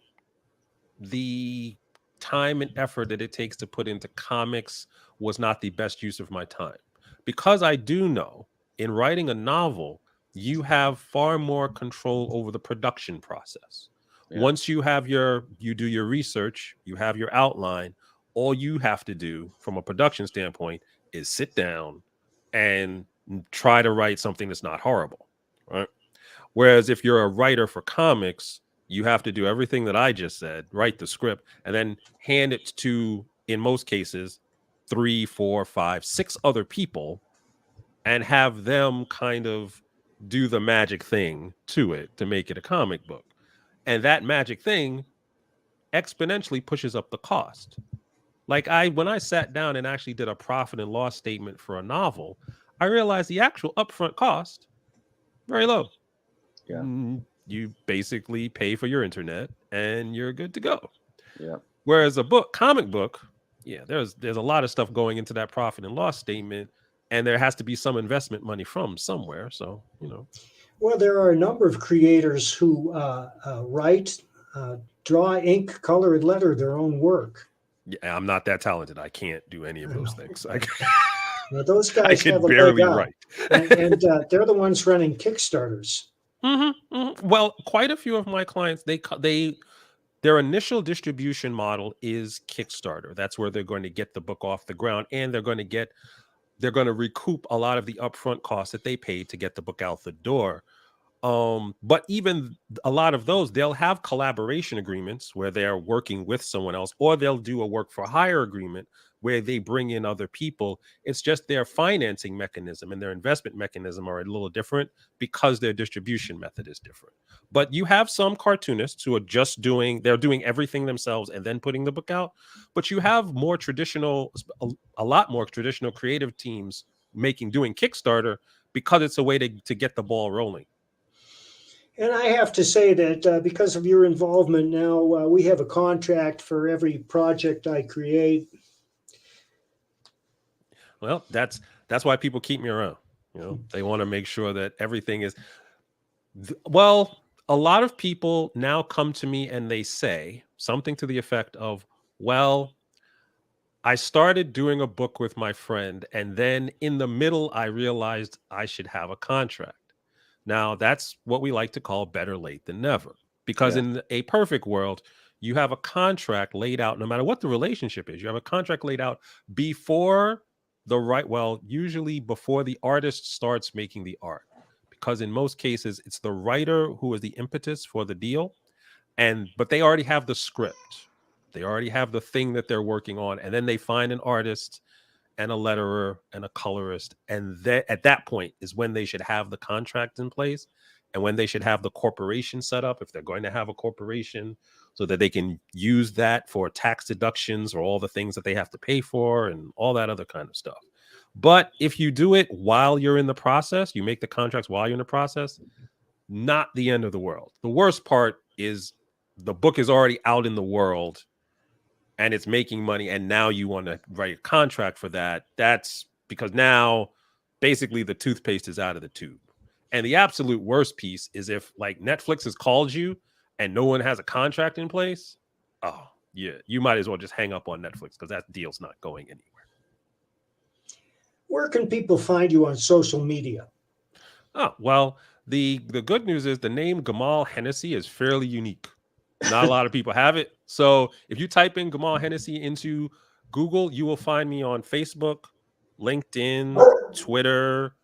the time and effort that it takes to put into comics was not the best use of my time. Because I do know in writing a novel, you have far more control over the production process. Yeah. Once you do your research, you have your outline, all you have to do from a production standpoint is sit down and try to write something that's not horrible, right? Whereas if you're a writer for comics, you have to do everything that I just said, write the script, and then hand it to, in most cases, 3, 4, 5, 6 other people and have them kind of do the magic thing to it to make it a comic book. And that magic thing exponentially pushes up the cost. Like when I sat down and actually did a profit and loss statement for a novel, I realized the actual upfront cost, very low. Yeah. You basically pay for your internet and you're good to go. Yeah. Whereas comic book, yeah, there's a lot of stuff going into that profit and loss statement, and there has to be some investment money from somewhere. So, Well, there are a number of creators who write, draw, ink, color, and letter their own work. Yeah, I'm not that talented. I can't do any of those things. Now, those guys I can have a barely leg up, write. and they're the ones running Kickstarters. Well, quite a few of my clients, their initial distribution model is Kickstarter. That's where they're going to get the book off the ground, and they're going to recoup a lot of the upfront costs that they paid to get the book out the door. But even a lot of those, they'll have collaboration agreements where they're working with someone else, or they'll do a work for hire agreement where they bring in other people. It's just their financing mechanism and their investment mechanism are a little different because their distribution method is different. But you have some cartoonists who are they're doing everything themselves and then putting the book out. But you have a lot more traditional creative teams doing Kickstarter because it's a way to get the ball rolling. And I have to say that because of your involvement now, we have a contract for every project I create. Well, that's why people keep me around. They want to make sure that everything is. Well, a lot of people now come to me and they say something to the effect of, well, I started doing a book with my friend, and then in the middle, I realized I should have a contract. Now, that's what we like to call better late than never, because in a perfect world, you have a contract laid out, no matter what the relationship is, you have a contract laid out before usually before the artist starts making the art, because in most cases, it's the writer who is the impetus for the deal. But they already have the script. They already have the thing that they're working on. And then they find an artist and a letterer and a colorist. And at that point is when they should have the contract in place and when they should have the corporation set up, if they're going to have a corporation, so that they can use that for tax deductions or all the things that they have to pay for and all that other kind of stuff. But if you do it while you're in the process, you make the contracts while you're in the process, not the end of the world. The worst part is the book is already out in the world and it's making money, and now you want to write a contract for that. That's because now basically the toothpaste is out of the tube. And the absolute worst piece is if like Netflix has called you and no one has a contract in place. Oh, yeah, you might as well just hang up on Netflix because that deal's not going anywhere. Where can people find you on social media? Oh, well, the good news is the name Gamal Hennessy is fairly unique. Not a lot of people have it. So if you type in Gamal Hennessy into Google, you will find me on Facebook, LinkedIn, Twitter,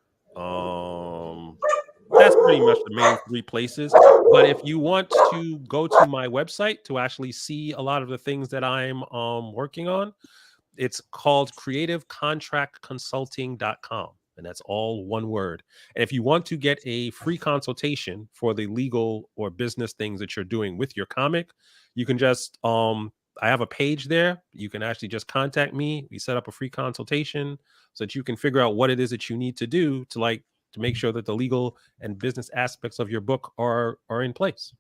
pretty much the main 3 places. But if you want to go to my website to actually see a lot of the things that I'm working on, it's called creativecontractconsulting.com. And that's all one word. And if you want to get a free consultation for the legal or business things that you're doing with your comic, you can just I have a page there. You can actually just contact me. We set up a free consultation so that you can figure out what it is that you need to do to make sure that the legal and business aspects of your book are in place.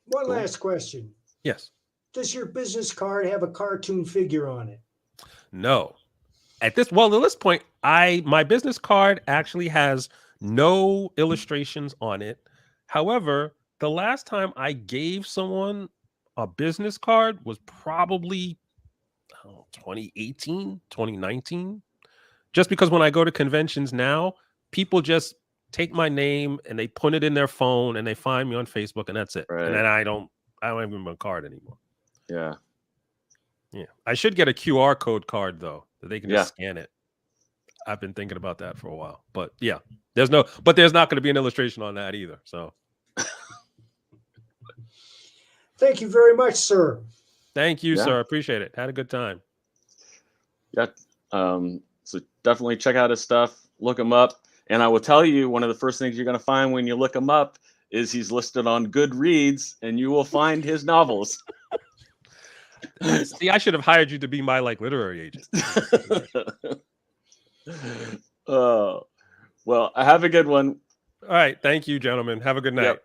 One last question. Yes. Does your business card have a cartoon figure on it? No. At this point, my business card actually has no illustrations on it. However, the last time I gave someone a business card was probably 2018, 2019. Just because when I go to conventions now, people just take my name and they put it in their phone and they find me on Facebook and that's it. Right. And then I don't have my card anymore. Yeah. Yeah. I should get a QR code card though, that they can just scan it. I've been thinking about that for a while. But yeah, there's not going to be an illustration on that either. So thank you very much, sir. Thank you, sir. Appreciate it. Had a good time. Yeah. So definitely check out his stuff, look him up. And I will tell you, one of the first things you're going to find when you look him up is he's listed on Goodreads, and you will find his novels. See, I should have hired you to be my literary agent. Well, have a good one. All right. Thank you, gentlemen. Have a good night. Yep.